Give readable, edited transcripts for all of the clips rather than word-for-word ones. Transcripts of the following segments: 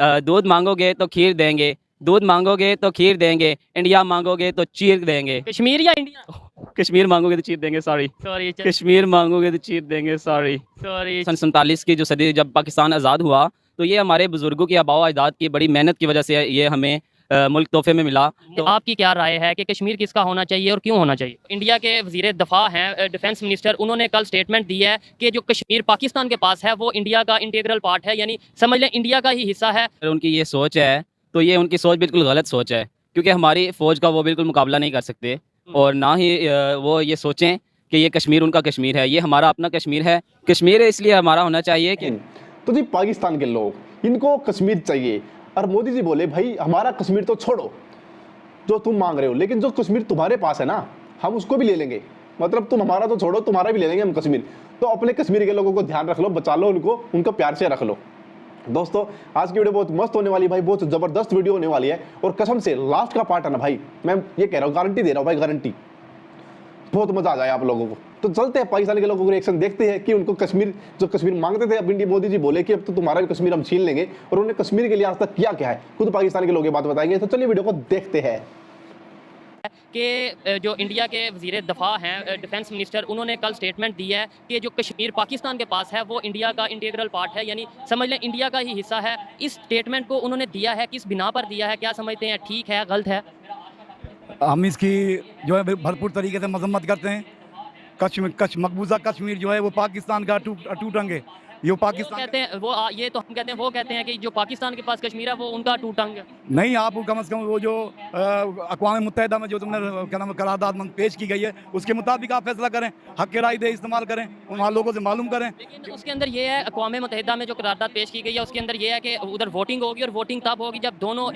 दूध मांगोगे तो खीर देंगे, दूध मांगोगे तो खीर देंगे, इंडिया मांगोगे तो चीर देंगे। कश्मीर या इंडिया? कश्मीर मांगोगे तो चीर देंगे, सॉरी। सॉरी कश्मीर मांगोगे तो चीर देंगे, सॉरी। सॉरी। सन 47 की जो सदी जब पाकिस्तान आज़ाद हुआ, तो ये हमारे बुजुर्गों की आबाओ अजदाद की बड़ी मेहनत की वजह से ये हमें मुल्क तोहफे में मिला। तो आपकी क्या राय है कि कश्मीर किसका होना चाहिए और क्यों होना चाहिए? इंडिया के वजीर दफा हैं, डिफेंस मिनिस्टर, उन्होंने कल स्टेटमेंट दी है कि जो कश्मीर पाकिस्तान के पास है वो इंडिया का इंटीग्रल पार्ट है, यानी समझ लें इंडिया का ही हिस्सा है। अगर उनकी ये सोच है तो ये उनकी सोच बिल्कुल गलत सोच है, क्योंकि हमारी फ़ौज का वो बिल्कुल मुकाबला नहीं कर सकते, और ना ही वो ये सोचें कि ये कश्मीर उनका कश्मीर है। ये हमारा अपना कश्मीर है। कश्मीर इसलिए हमारा होना चाहिए कि तो जी पाकिस्तान के लोग इनको कश्मीर चाहिए, और मोदी जी बोले भाई हमारा कश्मीर तो छोड़ो जो तुम मांग रहे हो, लेकिन जो कश्मीर तुम्हारे पास है ना हम उसको भी ले लेंगे। मतलब तुम हमारा तो छोड़ो, तुम्हारा भी ले लेंगे हम कश्मीर। तो अपने कश्मीर के लोगों को ध्यान रख लो, बचा लो उनको, उनको प्यार से रख लो। दोस्तों आज की वीडियो बहुत मस्त होने वाली भाई, बहुत जबरदस्त वीडियो होने वाली है, और कसम से लास्ट का पार्ट है ना भाई, मैं ये कह रहा हूँ, गारंटी दे रहा हूँ भाई, गारंटी बहुत मजा आ जाए आप लोगों को। तो चलते हैं पाकिस्तान के लोगों को रिएक्शन देखते हैं कि उनको कश्मीर जो कश्मीर मांगते थे, अब इंडिया मोदी जी बोले कि अब तो तुम्हारा भी कश्मीर हम छीन लेंगे, और उन्होंने कश्मीर के लिए आज तक किया क्या है, खुद पाकिस्तान के लोग ये बात बताएंगे। तो चलिए वीडियो को देखते हैं। कि जो इंडिया के वजीर दफा हैं, डिफेंस मिनिस्टर, उन्होंने कल स्टेटमेंट दी है कि जो कश्मीर पाकिस्तान के पास है वो इंडिया का इंटीग्रल पार्ट है, यानी समझ लें इंडिया का ही हिस्सा है। इस स्टेटमेंट को उन्होंने दिया है, किस बिना पर दिया है, क्या समझते हैं, ठीक है गलत है? हम इसकी जो है भरपूर तरीके से मजम्मत करते हैं। मकबूजा कश्मीर जो है वो पाकिस्तान का अटूट अंग है। ये वो पाकिस्तान कहते हैं ये तो हम कहते हैं, वो कहते हैं कि जो पाकिस्तान के पास कश्मीर है वो उनका टूट अंग है। नहीं, आप कम से कम वो जो अक़वाम मुत्तहिदा में जो तुमने क्या नाम करारदाद पेश की गई है उसके मुताबिक आप फैसला करें, हक के राय दे इस्तेमाल करें, वहाँ लोगों से मालूम करें। लेकिन उसके अंदर ये है, अक़वाम मुत्तहिदा में जो करारदाद पेश की गई है उसके अंदर ये है कि उधर वोटिंग होगी, और वोटिंग तब होगी जब दोनों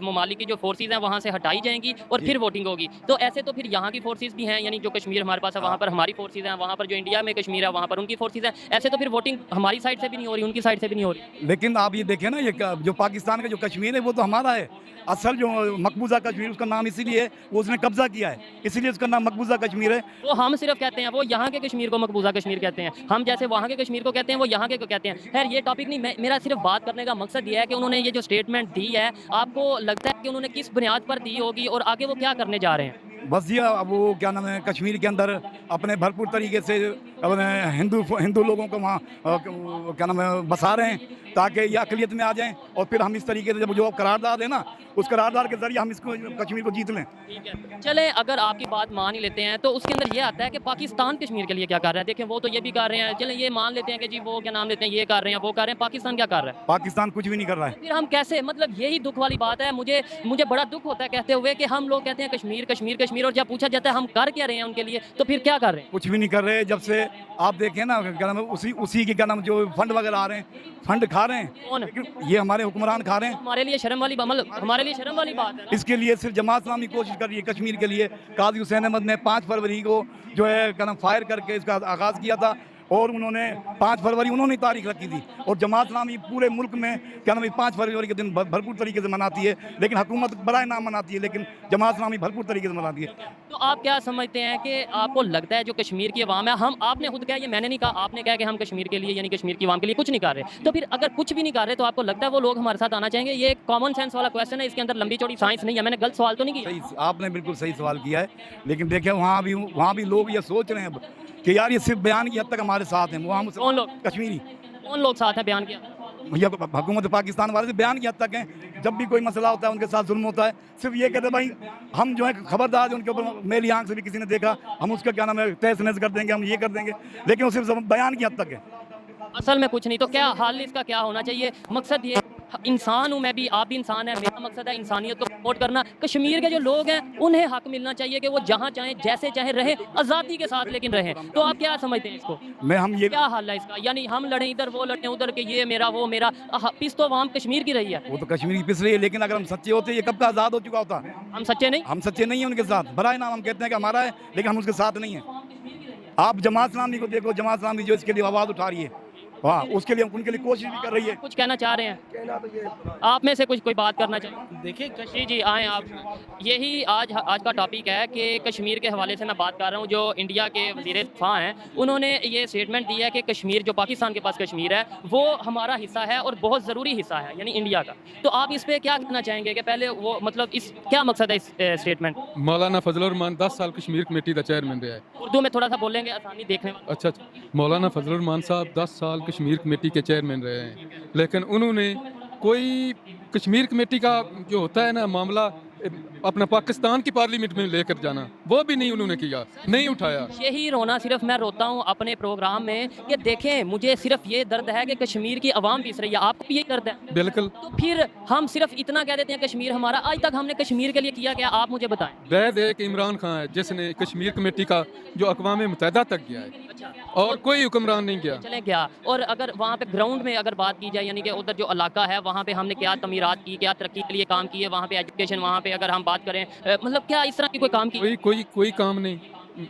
ममालिक की जो फोर्सेज हैं वहाँ से हटाई जाएंगी और फिर वोटिंग होगी। तो ऐसे तो फिर यहाँ की फोर्सेज भी हैं, यानी जो कश्मीर हमारे पास है वहाँ पर हमारी फोर्सेज हैं, वहाँ पर जो इंडिया में कश्मीर है वहाँ पर उनकी फोर्सेज हैं। ऐसे तो फिर वोटिंग हमारी साइड से भी नहीं हो रही, उनकी साइड से भी नहीं हो रही। लेकिन आप ये देखें ना, ये जो पाकिस्तान का जो कश्मीर है वो तो हमारा है। असल जो मकबूजा कश्मीर, उसका नाम इसीलिए है वो उसने कब्जा किया है, इसीलिए उसका नाम मकबूजा कश्मीर है। वो हम सिर्फ कहते हैं, वो यहाँ के कश्मीर को मकबूजा कश्मीर कहते हैं, हम जैसे वहाँ के कश्मीर को कहते हैं वो यहाँ के को कहते हैं। खैर ये टॉपिक नहीं, मेरा सिर्फ बात करने का मकसद ये है कि उन्होंने ये जो स्टेटमेंट दी है, आपको लगता है कि उन्होंने किस बुनियाद पर दी होगी और आगे वो क्या करने जा रहे हैं? बस ये अब वो क्या नाम है, कश्मीर के अंदर अपने भरपूर तरीके से अपने हिंदू लोगों को वहाँ क्या नाम है बसा रहे हैं, ताकि ये अक़लियत में आ जाएं, और फिर हम इस तरीके से जब जो करारदाद है ना उस करारदाद के जरिए हम इसको कश्मीर को जीत लें। ठीक है, चले अगर आपकी बात मान ही लेते हैं तो उसके अंदर ये आता है कि पाकिस्तान कश्मीर के लिए क्या कर रहा है। देखें वो तो ये भी कर रहे हैं, चलें ये मान लेते हैं कि जी वो क्या नाम लेते हैं, ये कर रहे हैं, वो कर रहे हैं, पाकिस्तान क्या कर रहा है? पाकिस्तान कुछ भी नहीं कर रहा है। फिर हम कैसे, मतलब यही दुख वाली बात है। मुझे बड़ा दुख होता है कहते हुए कि हम लोग कहते हैं कश्मीर कश्मीर कश्मीर, और जब पूछा जाता है हम कर क्या रहे हैं उनके लिए, तो फिर क्या कर रहे हैं? कुछ भी नहीं कर रहे। जब से आप देखें ना क्या नाम है, उसी के क्या नाम जो फंड वगैरह आ रहे हैं, फंड खा रहे हैं। कौन? ये हमारे हुक्मरान खा रहे हैं। हमारे लिए शर्म वाली हमारे लिए शर्म वाली बात है। इसके लिए सिर्फ जमात इस्लामी कोशिश कर रही है कश्मीर के लिए। काजी हुसैन अहमद ने 5 फरवरी को जो है क्या नाम फायर करके इसका आगाज़ किया था, और उन्होंने 5 फरवरी उन्होंने तारीख रखी थी, और जमात इस्लामी पूरे मुल्क में क्या नाम 5 फरवरी के दिन भरपूर तरीके से मनाती है, लेकिन हुकूमत बराए नाम मनाती है, लेकिन जमात इस्लामी भरपूर तरीके से मनाती है। तो आप क्या समझते हैं कि आपको लगता है जो कश्मीर की आवाम है, आपने खुद कहा, ये मैंने नहीं कहा, आपने कहा कि हम कश्मीर के लिए यानी कश्मीर की आवाम के लिए कुछ नहीं कर रहे, तो फिर अगर कुछ भी नहीं कर रहे तो आपको लगता है वो लोग हमारे साथ आना चाहेंगे? ये एक कॉमन सेंस वाला क्वेश्चन है, इसके अंदर लंबी चौड़ी साइंस नहीं है। मैंने गलत सवाल तो नहीं किया? सही, आपने बिल्कुल सही सवाल किया है, लेकिन देखिए वहाँ भी लोग ये सोच रहे हैं कि यार ये सिर्फ बयान की हद तक हमारे साथ हैं। वहाँ कौन लोग? कश्मीरी कौन लोग साथ हैं बयान किया? भैया हुकूमत पाकिस्तान वाले से बयान की हद तक हैं। जब भी कोई मसला होता है उनके साथ जुल्म होता है, सिर्फ ये कहते हैं भाई हम जो है खबरदार, उनके ऊपर मेरी आंख से भी किसी ने देखा हम उसका क्या नाम है तहस नहस कर देंगे, हम ये कर देंगे, लेकिन वो सिर्फ बयान की हद तक है। असल में कुछ नहीं। तो क्या हाल इसका क्या होना चाहिए? मकसद ये, इंसान हूँ मैं भी, आप भी इंसान है, मेरा मकसद है इंसानियत को सपोर्ट करना। कश्मीर के जो लोग हैं उन्हें हक मिलना चाहिए कि वो जहाँ चाहें जैसे चाहें रहें, आज़ादी के साथ लेकिन रहें। तो आप क्या समझते हैं इसको? हम ये क्या हाल है इसका? यानी हम लड़ें इधर, वो लड़ें उधर, के ये मेरा वो मेरा, पिस तो आवाम कश्मीर की रही है। वो तो कश्मीर की पिस रही है, लेकिन अगर हम सच्चे होते ये कब का आज़ाद हो चुका होता। हम सच्चे नहीं, हम सच्चे नहीं हैं उनके साथ। बराए नाम हम कहते हैं कि हमारा है, लेकिन हम उसके साथ नहीं हैं। आप जमात इस्लामी को देखो, जमात इस्लामी जो इसके लिए आवाज़ उठा रही है, हाँ उसके लिए उनके लिए कोशिश भी कर रही है। कुछ कहना चाह रहे हैं आप में से कुछ कोई बात करना चाहिए? देखिए जी जी आए आप। यही आज का टॉपिक है कि कश्मीर के हवाले से मैं बात कर रहा हूँ। जो इंडिया के वज़ीर दिफ़ा हैं उन्होंने ये स्टेटमेंट दी है कि कश्मीर जो पाकिस्तान के पास कश्मीर है वो हमारा हिस्सा है और बहुत ज़रूरी हिस्सा है यानी इंडिया का। तो आप इस पर क्या कहना चाहेंगे कि पहले वो मतलब इस क्या मकसद है इस स्टेटमेंट? मौलाना फजल रहमान 10 साल कश्मीर कमेटी का चेयरमैन रहा है। उर्दू में थोड़ा सा बोलेंगे आसानी देखने में। अच्छा मौलाना फजल रहमान साहब 10 साल कश्मीर कमेटी के चेयरमैन रहे हैं, लेकिन उन्होंने कोई कश्मीर कमेटी का जो होता है ना मामला अपना पाकिस्तान की पार्लियामेंट में लेकर जाना, वो भी नहीं उन्होंने किया, नहीं उठाया। यही रोना सिर्फ मैं रोता हूँ अपने प्रोग्राम में कि देखें मुझे सिर्फ ये दर्द है कि कश्मीर की आवाम पिस रही है। आपको भी यही दर्द है? बिल्कुल। तो फिर हम सिर्फ इतना कह देते हैं कश्मीर हमारा। आज तक हमने कश्मीर के लिए किया क्या? आप मुझे बताएं। वैद एक इमरान खान है जिसने कश्मीर कमेटी का जो अक़वाम मुत्तहिदा तक गया है अच्छा और कोई हुक्मरान नहीं गया। चले क्या? और अगर वहाँ पे ग्राउंड में अगर बात की जाए यानी कि उधर जो इलाका है वहाँ पे हमने क्या तमीरात की, क्या तरक्की के लिए काम किए, वहाँ पे एजुकेशन, वहाँ पे अगर हम बात करें मतलब क्या इस तरह की कोई काम की? कोई काम नहीं,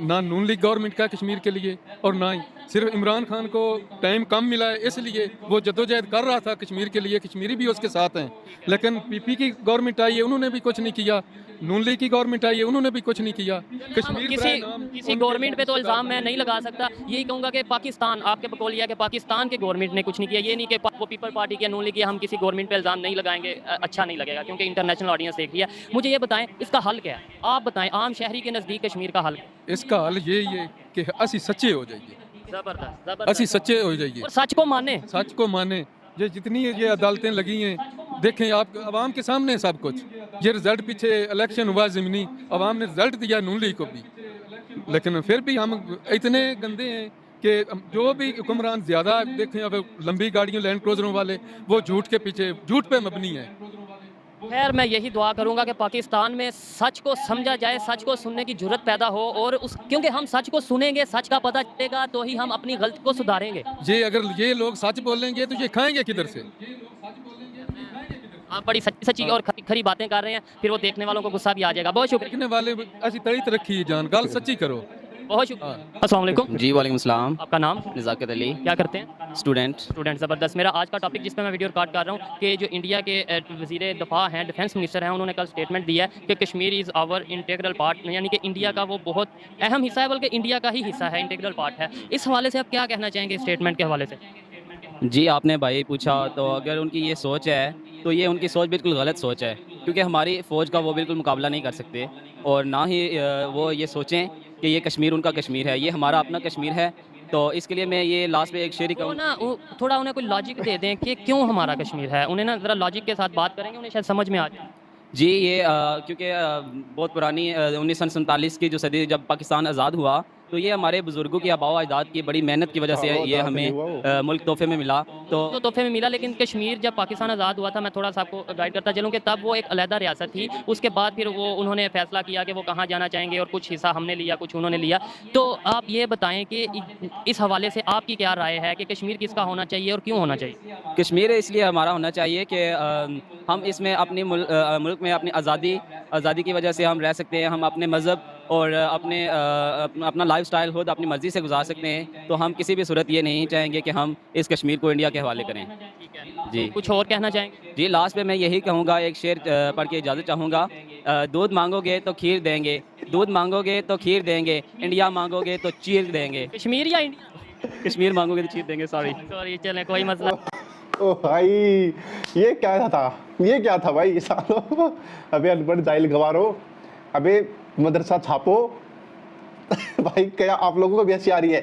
ना नून लीग गवर्नमेंट का कश्मीर के लिए और ना ही सिर्फ इमरान खान को टाइम कम मिला है इसलिए वो जद्दोजहद कर रहा था कश्मीर के लिए, कश्मीरी भी उसके साथ हैं। लेकिन पीपी की गवर्नमेंट आई है उन्होंने भी कुछ नहीं किया, नून लीग की गवर्नमेंट आई है उन्होंने भी कुछ नहीं किया। कश्मीर किसी गवर्नमेंट पे तो इल्ज़ाम मैं नहीं लगा सकता। यही कहूँगा कि पाकिस्तान आपके बकौलिया कि पाकिस्तान के गवर्नमेंट ने कुछ नहीं किया। ये नहीं कि वो पीपल पार्टी के नून लीग हम किसी गवर्नमेंट पे इल्ज़ाम नहीं लगाएंगे, अच्छा नहीं लगेगा क्योंकि इंटरनेशनल ऑडियंस देख लिया। मुझे ये बताएं इसका हल क्या है? आप बताएं आम शहरी के नज़दीक कश्मीर का हल। इसका हल यही है कि असी सच्चे हो जाइए, ज़बरदस्त असी सच्चे हो जाइए और सच को माने। सच को माने। ये जितनी ये अदालतें लगी हैं देखें आप, आवाम के सामने है सब कुछ। ये रिजल्ट पीछे इलेक्शन हुआ ज़मीनी, आवाम ने रिजल्ट दिया नून लीग को भी, लेकिन फिर भी हम इतने गंदे हैं कि जो भी हुक्मरान ज़्यादा देखें अब लंबी गाड़ियों लैंड क्रूज़रों वाले वो झूठ के पीछे, झूठ पे मबनी है। खैर मैं यही दुआ करूंगा कि पाकिस्तान में सच को समझा जाए, सच को सुनने की जरूरत पैदा हो और उस क्योंकि हम सच को सुनेंगे, सच का पता चलेगा तो ही हम अपनी गलती को सुधारेंगे। ये अगर ये लोग सच बोलेंगे तो ये खाएंगे किधर से? आप बड़ी सच्ची सच्ची और खरी खरी बातें कर रहे हैं, फिर वो देखने वालों को गुस्सा भी आ जाएगा। बहुत शुक्रिया, देखने वाले ऐसी तड़ी तरक्की जान गल सच्ची करो। बहुत शुक्रिया। अस्सलाम वालेकुम। जी वालेकुम सलाम। आपका नाम? नज़ाकत अली। क्या करते हैं? स्टूडेंट। स्टूडेंट। ज़बरदस्त। मेरा आज का टॉपिक जिस पर मैं वीडियो रिकॉर्ड कर रहा हूँ कि जो इंडिया के वज़ीर दिफ़ा हैं, डिफेंस मिनिस्टर हैं, उन्होंने कल स्टेटमेंट दिया है कि Kashmir is our integral part, यानी कि इंडिया का वो बहुत अहम हिस्सा है, बल्कि इंडिया का ही हिस्सा है, इंटीग्रल पार्ट है। इस हवाले से आप क्या कहना चाहेंगे स्टेटमेंट के हवाले से? जी आपने भाई पूछा तो अगर उनकी ये सोच है तो ये उनकी सोच बिल्कुल गलत सोच है, क्योंकि हमारी फ़ौज का वो बिल्कुल मुकाबला नहीं कर सकते और ना ही वो ये सोचें कि ये कश्मीर उनका कश्मीर है, ये हमारा अपना कश्मीर है। तो इसके लिए मैं ये लास्ट पे एक शेर ही तो कहूँ ना थोड़ा उन्हें कोई लॉजिक दे दें कि क्यों हमारा कश्मीर है। उन्हें ना ज़रा लॉजिक के साथ बात करेंगे, उन्हें शायद समझ में आ जाए। जी ये क्योंकि बहुत पुरानी 1947 की जो सदी जब पाकिस्तान आज़ाद हुआ तो ये हमारे बुज़ुर्गों की आबाओ अजदाद की बड़ी मेहनत की वजह से ये हमें मुल्क तोहफे में मिला। तो तोहफे में मिला, लेकिन कश्मीर जब पाकिस्तान आज़ाद हुआ था, मैं थोड़ा सा आपको गाइड करता चलूँ कि तब वो एक अलहदा रियासत थी। उसके बाद फिर वो उन्होंने फैसला किया कि वो कहाँ जाना चाहेंगे और कुछ हिस्सा हमने लिया, कुछ उन्होंने लिया। तो आप ये बताएं कि इस हवाले से आपकी क्या राय है कि कश्मीर किसका होना चाहिए और क्यों होना चाहिए? कश्मीर इसलिए हमारा होना चाहिए कि हम इसमें अपनी मुल्क में अपनी आज़ादी की वजह से हम रह सकते हैं, हम अपने मज़हब और अपना लाइफस्टाइल खुद अपनी मर्ज़ी से गुजार सकते हैं। तो हम किसी भी सूरत ये नहीं चाहेंगे कि हम इस कश्मीर को इंडिया के हवाले करें। जी कुछ और कहना चाहेंगे? जी लास्ट पे मैं यही कहूँगा, एक शेर पढ़ के इजाज़त चाहूँगा। दूध मांगोगे तो खीर देंगे, दूध मांगोगे तो खीर देंगे, इंडिया मांगोगे तो चीर देंगे। कश्मीर या इंडिया? कश्मीर मांगोगे तो चीर देंगे। सॉरी चलें, कोई मसला। ओ भाई ये क्या था, ये क्या था भाई सालों। अबे अनपढ़ जाहिल गवारो, अबे मदरसा छापो। भाई क्या आप लोगों को भी हंसी आ रही है?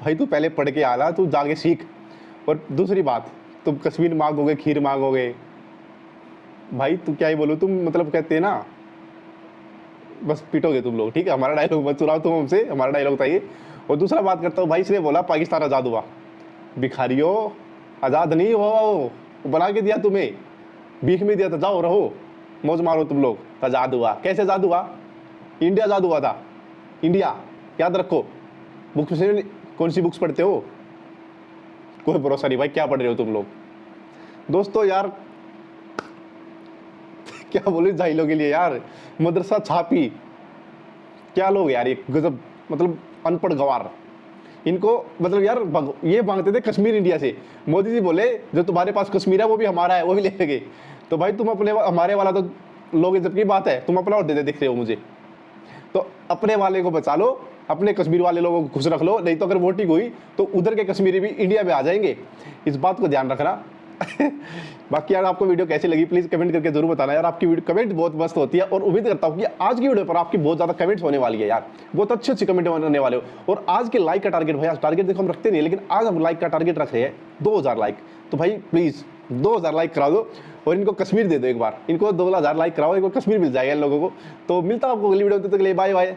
भाई तू पहले पढ़ के आला, तू जाके सीख। और दूसरी बात, तुम कश्मीर मांगोगे, खीर मांगोगे, भाई तू क्या ही बोलूँ, तुम मतलब कहते हैं ना बस पिटोगे तुम लोग। ठीक है, हमारा डायलॉग मत चुराओ तुम हमसे, हमारा डायलॉग था ये। और दूसरा बात करता हूँ भाई, इसने बोला पाकिस्तान आज़ाद हुआ। भिखारियों, आज़ाद नहीं हुआ, वो बना के दिया तुम्हें, भीख में दिया था, जाओ रहो मौज मारो तुम लोग। आज़ाद हुआ कैसे? आज़ाद हुआ, इंडिया आज़ाद हुआ था। इंडिया याद रखो, बुक्स से कौन सी बुक्स पढ़ते हो, कोई भरोसा नहीं भाई क्या पढ़ रहे हो तुम लोग। दोस्तों यार क्या बोले जाहिलों के लिए यार, मदरसा छापी, क्या लोग यार, ये गजब, मतलब अनपढ़ गवार। इनको मतलब यार ये मांगते थे कश्मीर इंडिया से, मोदी जी बोले जो तुम्हारे पास कश्मीर है वो भी हमारा है, वो भी ले लेंगे। तो भाई तुम अपने हमारे वाला तो लोग जब की बात है, तुम अपना और दे दिख रहे हो मुझे, तो अपने वाले को बचा लो, अपने कश्मीर वाले लोगों को खुश रख लो, नहीं तो अगर वोटिंग हुई तो उधर के कश्मीरी भी इंडिया में आ जाएंगे, इस बात को ध्यान रखना। बाकी यार आपको वीडियो कैसी लगी प्लीज़ कमेंट करके जरूर बताना यार, आपकी वीडियो कमेंट बहुत मस्त होती है और उम्मीद करता हूँ कि आज की वीडियो पर आपकी बहुत ज़्यादा कमेंट्स होने वाली है यार, बहुत अच्छे अच्छे कमेंट होने वाले हो। और आज के लाइक का टारगेट भाई, आज टारगेट देखो हम रखते नहीं, लेकिन आज हम लाइक का टारगेट रख रहे हैं 2000 लाइक। तो भाई प्लीज़ 2000 लाइक करा दो और इनको कश्मीर दे दो एक बार, इनको 2000 लाइक कराओ, एक बार कश्मीर मिल जाएगा इन लोगों को। तो मिलता हूँ आपको अगली वीडियो, तब तक के लिए बाय बाय।